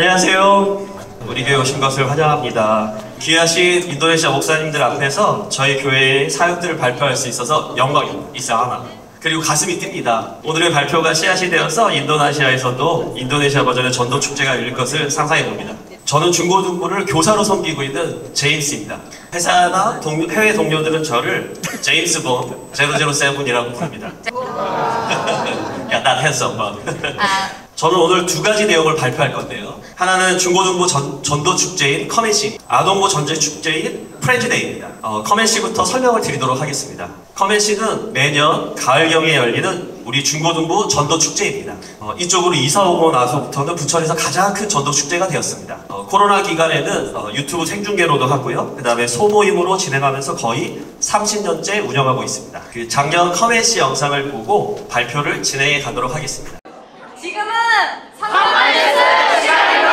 안녕하세요. 우리 교회 오신 것을 환영합니다. 귀하신 인도네시아 목사님들 앞에서 저희 교회의 사역들을 발표할 수 있어서 영광이 있사하나 그리고 가슴이 뜁니다. 오늘의 발표가 씨앗이 되어서 인도네시아에서도 인도네시아 버전의 전도 축제가 열릴 것을 상상해 봅니다. 저는 중고등부를 교사로 섬기고 있는 제임스입니다. 회사나 해외 동료들은 저를 제임스 본 007이라고 부릅니다. 야, 난 했어, 엄마. 저는 오늘 두 가지 내용을 발표할 건데요. 하나는 중고등부 전도 축제인 커맨시, 아동부 전제 축제인 프렌즈데이입니다. 커맨시부터 설명을 드리도록 하겠습니다. 커맨시는 매년 가을경에 열리는 우리 중고등부 전도 축제입니다. 이쪽으로 이사 오고 나서부터는 부천에서 가장 큰 전도 축제가 되었습니다. 코로나 기간에는 유튜브 생중계로도 하고요. 그 다음에 소모임으로 진행하면서 거의 30년째 운영하고 있습니다. 그 작년 커맨시 영상을 보고 발표를 진행해 가도록 하겠습니다. 지금은 상관뉴스 시간입니다.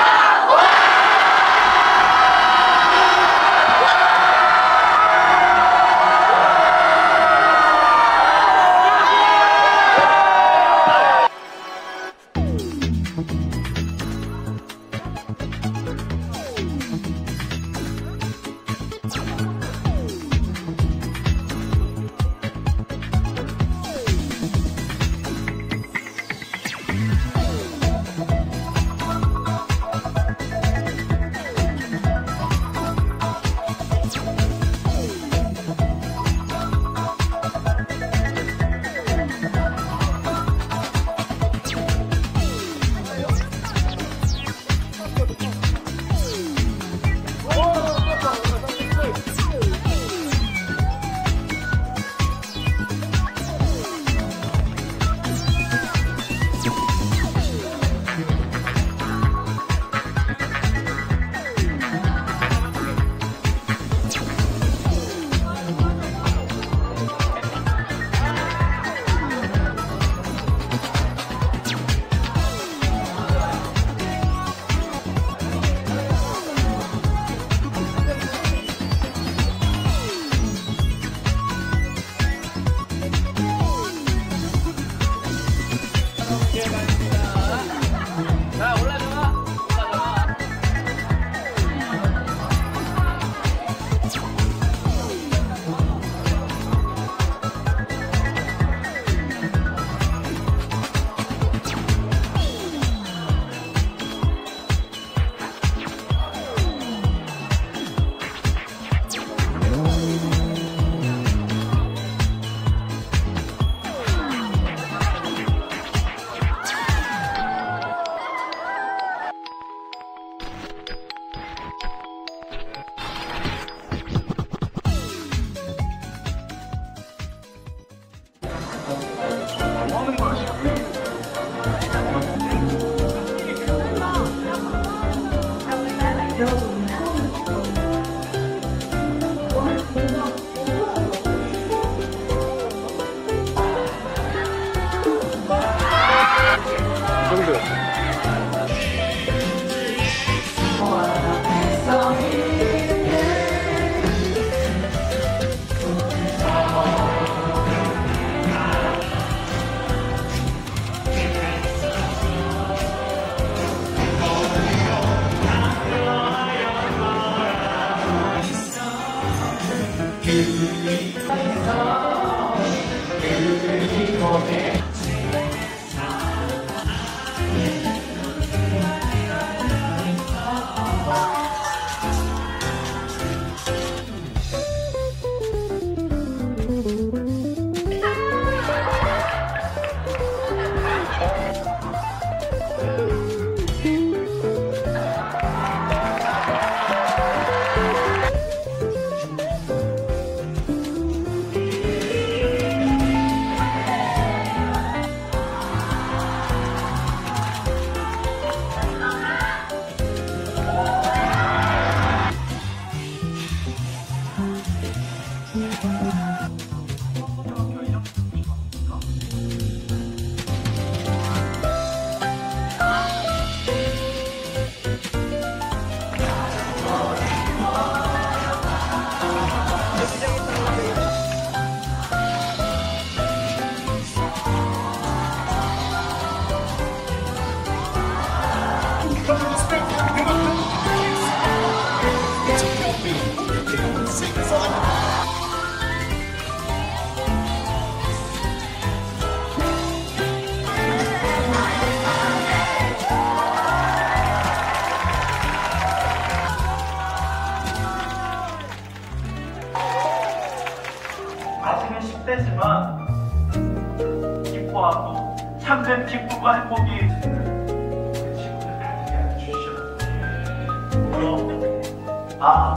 홍보하고 참된 기쁨과 행복이 우리 친구들 가지게 해주시오.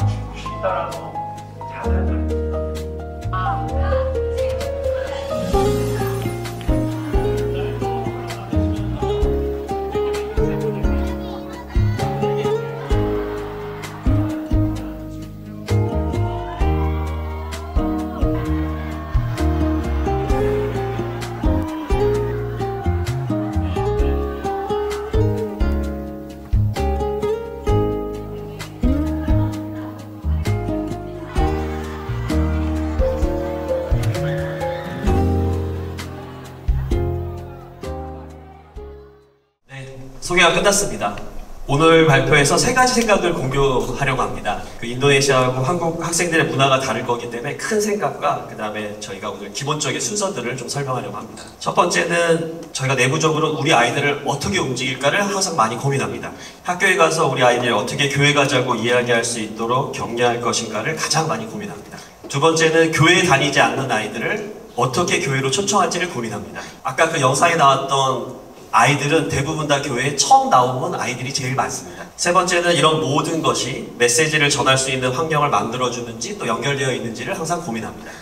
죽고 싶다라고 자살을 소개가 끝났습니다. 오늘 발표에서 세 가지 생각을 공유하려고 합니다. 그 인도네시아하고 한국 학생들의 문화가 다를 거기 때문에 큰 생각과 그 다음에 저희가 오늘 기본적인 순서들을 좀 설명하려고 합니다. 첫 번째는 저희가 내부적으로 우리 아이들을 어떻게 움직일까를 항상 많이 고민합니다. 학교에 가서 우리 아이들이 어떻게 교회 가자고 이야기할 수 있도록 격려할 것인가를 가장 많이 고민합니다. 두 번째는 교회에 다니지 않는 아이들을 어떻게 교회로 초청할지를 고민합니다. 아까 그 영상에 나왔던 아이들은 대부분 다 교회에 처음 나온 아이들이 제일 많습니다. 세 번째는 이런 모든 것이 메시지를 전할 수 있는 환경을 만들어주는지 또 연결되어 있는지를 항상 고민합니다.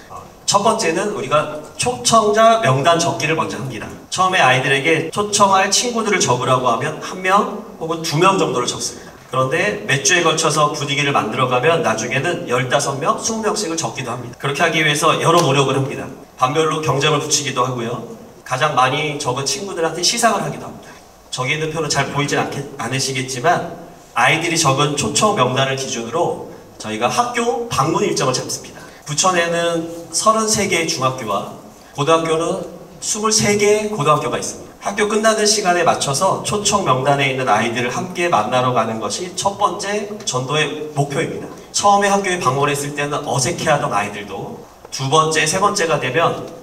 첫 번째는 우리가 초청자 명단 적기를 먼저 합니다. 처음에 아이들에게 초청할 친구들을 적으라고 하면 1명 혹은 2명 정도를 적습니다. 그런데 몇 주에 걸쳐서 분위기를 만들어가면 나중에는 15명, 20명씩을 적기도 합니다. 그렇게 하기 위해서 여러 노력을 합니다. 반별로 경쟁을 붙이기도 하고요. 가장 많이 적은 친구들한테 시상을 하기도 합니다. 저기 있는 표는 잘 보이진 않으시겠지만 아이들이 적은 초청 명단을 기준으로 저희가 학교 방문 일정을 잡습니다. 부천에는 33개의 중학교와 고등학교는 23개의 고등학교가 있습니다. 학교 끝나는 시간에 맞춰서 초청 명단에 있는 아이들을 함께 만나러 가는 것이 첫 번째 전도의 목표입니다. 처음에 학교에 방문했을 때는 어색해하던 아이들도 두 번째, 세 번째가 되면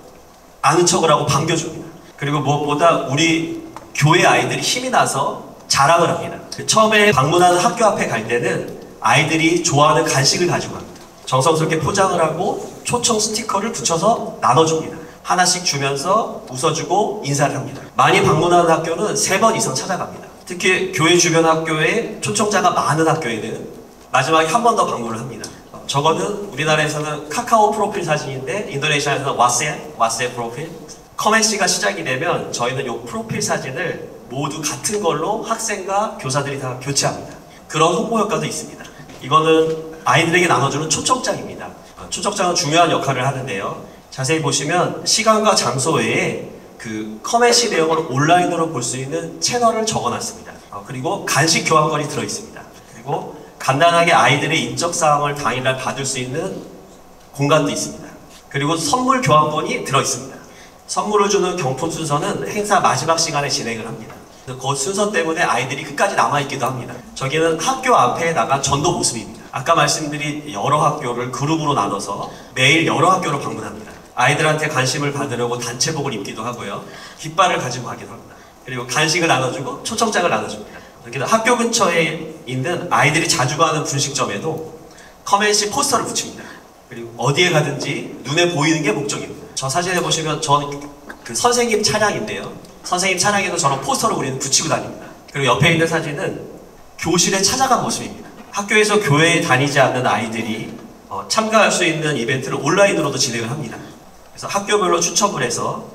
아는 척을 하고 반겨줍니다. 그리고 무엇보다 우리 교회 아이들이 힘이 나서 자랑을 합니다. 처음에 방문하는 학교 앞에 갈 때는 아이들이 좋아하는 간식을 가지고 갑니다. 정성스럽게 포장을 하고 초청 스티커를 붙여서 나눠줍니다. 하나씩 주면서 웃어주고 인사를 합니다. 많이 방문하는 학교는 3번 이상 찾아갑니다. 특히 교회 주변 학교에 초청자가 많은 학교에는 마지막에 한 번 더 방문을 합니다. 저거는 우리나라에서는 카카오 프로필 사진인데 인도네시아에서는 왓세 프로필. 커맨시가 시작이 되면 저희는 이 프로필 사진을 모두 같은 걸로 학생과 교사들이 다 교체합니다. 그런 홍보 효과도 있습니다. 이거는 아이들에게 나눠주는 초청장입니다. 초청장은 중요한 역할을 하는데요. 자세히 보시면 시간과 장소 외에 그 커맨시 내용을 온라인으로 볼 수 있는 채널을 적어놨습니다. 그리고 간식 교환권이 들어있습니다. 그리고 간단하게 아이들의 인적사항을 당일날 받을 수 있는 공간도 있습니다. 그리고 선물 교환권이 들어있습니다. 선물을 주는 경품 순서는 행사 마지막 시간에 진행을 합니다. 그 순서 때문에 아이들이 끝까지 남아있기도 합니다. 저기는 학교 앞에 나간 전도 모습입니다. 아까 말씀드린 여러 학교를 그룹으로 나눠서 매일 여러 학교를 방문합니다. 아이들한테 관심을 받으려고 단체복을 입기도 하고요. 깃발을 가지고 가기도 합니다. 그리고 간식을 나눠주고 초청장을 나눠줍니다. 학교 근처에 있는 아이들이 자주 가는 분식점에도 커맨시 포스터를 붙입니다. 그리고 어디에 가든지 눈에 보이는 게 목적입니다. 저 사진에 보시면 저는 그 선생님 차량인데요. 선생님 차량에도 저런 포스터를 우리는 붙이고 다닙니다. 그리고 옆에 있는 사진은 교실에 찾아간 모습입니다. 학교에서 교회에 다니지 않는 아이들이 참가할 수 있는 이벤트를 온라인으로도 진행을 합니다. 그래서 학교별로 추첨을 해서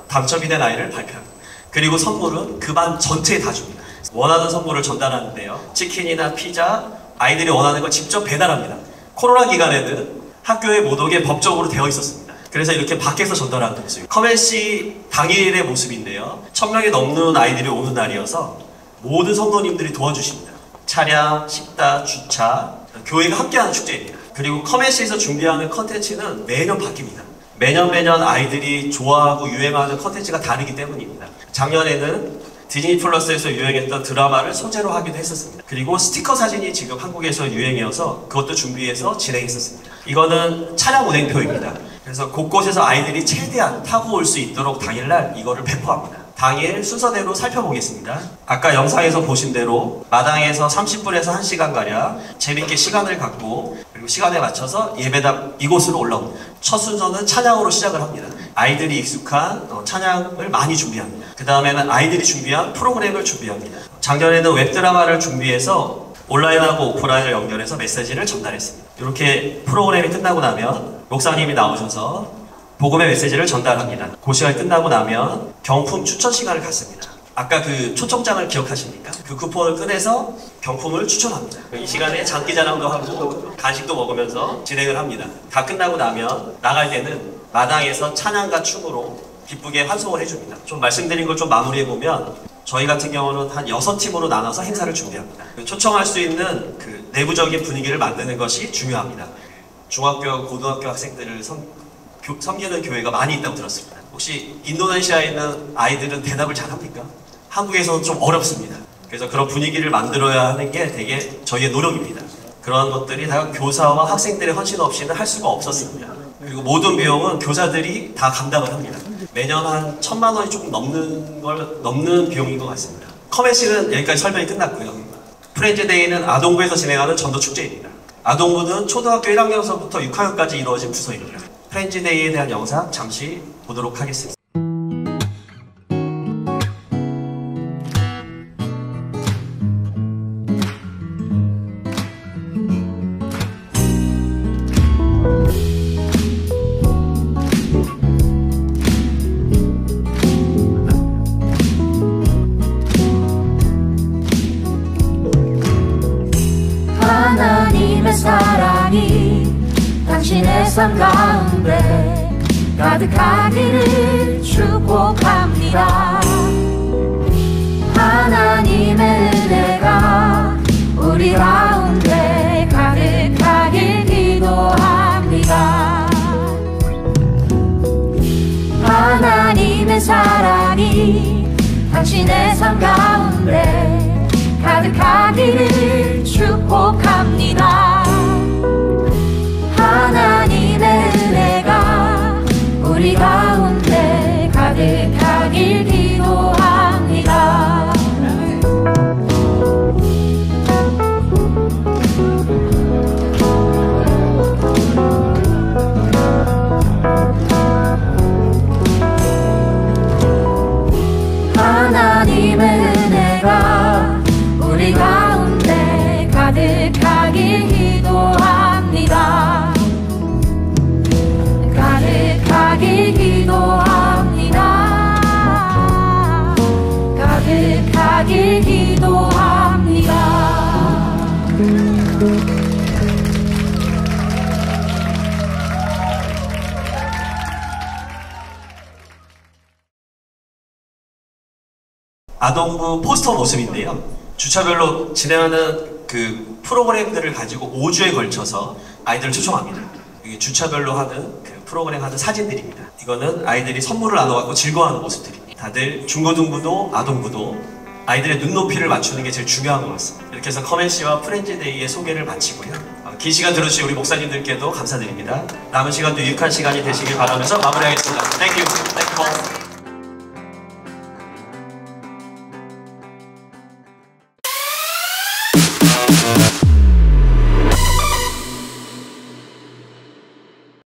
당첨이 된 아이를 발표합니다. 그리고 선물은 그 반 전체에 다 줍니다. 원하는 선물을 전달하는데요. 치킨이나 피자, 아이들이 원하는 걸 직접 배달합니다. 코로나 기간에는 학교에 못 오게 법적으로 되어 있었습니다. 그래서 이렇게 밖에서 전달하는 모습. 커맨시 당일의 모습인데요. 1000명이 넘는 아이들이 오는 날이어서 모든 성도님들이 도와주십니다. 차량, 식당, 주차, 교회가 함께하는 축제입니다. 그리고 커맨시에서 준비하는 컨텐츠는 매년 바뀝니다. 매년 아이들이 좋아하고 유행하는 컨텐츠가 다르기 때문입니다. 작년에는 디즈니 플러스에서 유행했던 드라마를 소재로 하기도 했었습니다. 그리고 스티커 사진이 지금 한국에서 유행이어서 그것도 준비해서 진행했었습니다. 이거는 차량 운행표입니다. 그래서 곳곳에서 아이들이 최대한 타고 올 수 있도록 당일날 이거를 배포합니다. 당일 순서대로 살펴보겠습니다. 아까 영상에서 보신 대로 마당에서 30분에서 1시간가량 재밌게 시간을 갖고 그리고 시간에 맞춰서 예배당 이곳으로 올라옵니다. 첫 순서는 찬양으로 시작을 합니다. 아이들이 익숙한 찬양을 많이 준비합니다. 그 다음에는 아이들이 준비한 프로그램을 준비합니다. 작년에는 웹드라마를 준비해서 온라인하고 오프라인을 연결해서 메시지를 전달했습니다. 이렇게 프로그램이 끝나고 나면 목사님이 나오셔서 복음의 메시지를 전달합니다. 그 시간이 끝나고 나면 경품 추천 시간을 갖습니다. 아까 그 초청장을 기억하십니까? 그 쿠폰을 꺼내서 경품을 추천합니다. 이 시간에 장기자랑도 하고 간식도 먹으면서 진행을 합니다. 다 끝나고 나면 나갈 때는 마당에서 찬양과 춤으로 기쁘게 환송을 해줍니다. 좀 말씀드린 걸 좀 마무리해보면 저희 같은 경우는 한 6팀으로 나눠서 행사를 준비합니다. 초청할 수 있는 그 내부적인 분위기를 만드는 것이 중요합니다. 중학교, 고등학교 학생들을 섬기는 교회가 많이 있다고 들었습니다. 혹시 인도네시아에 있는 아이들은 대답을 잘합니까? 한국에서는 좀 어렵습니다. 그래서 그런 분위기를 만들어야 하는 게 되게 저희의 노력입니다. 그런 것들이 다 교사와 학생들의 헌신 없이는 할 수가 없었습니다. 그리고 모든 비용은 교사들이 다 감당을 합니다. 매년 한 1,000만 원이 조금 넘는 비용인 것 같습니다. 커맨식은 여기까지 설명이 끝났고요. 프렌즈데이는 아동부에서 진행하는 전도 축제입니다. 아동부는 초등학교 1학년서부터 6학년까지 이루어진 부서입니다. 프렌즈데이에 대한 영상 잠시 보도록 하겠습니다. 하나님의 사랑이 당신의 삶 가운데 가득하기를 축복합니다. 하나님의 은혜가 우리 가운데 가득하길 기도합니다. 하나님의 사랑이 당신의 삶 가운데 가득하기를 축복합니다. 하나님의 은혜가 우리 가운데 가득하길 기도합니다. 하나님의 은혜가 우리 가운데 가득하길 기도합니다. 가득하길 기도합니다. 가득하길 기도합니다. 아동부 포스터 모습인데요. 주차별로 진행하는 그 프로그램들을 가지고 5주에 걸쳐서 아이들을 초청합니다. 이게 주차별로 하는 그 프로그램 하는 사진들입니다. 이거는 아이들이 선물을 나눠갖고 즐거워하는 모습들입니다. 다들 중고등부도 아동부도 아이들의 눈높이를 맞추는 게 제일 중요한 것 같습니다. 이렇게 해서 커맨씨와 프렌즈데이의 소개를 마치고요. 긴 시간 들어주신 우리 목사님들께도 감사드립니다. 남은 시간도 유익한 시간이 되시길 바라면서 마무리하겠습니다. Thank you. Thank you all.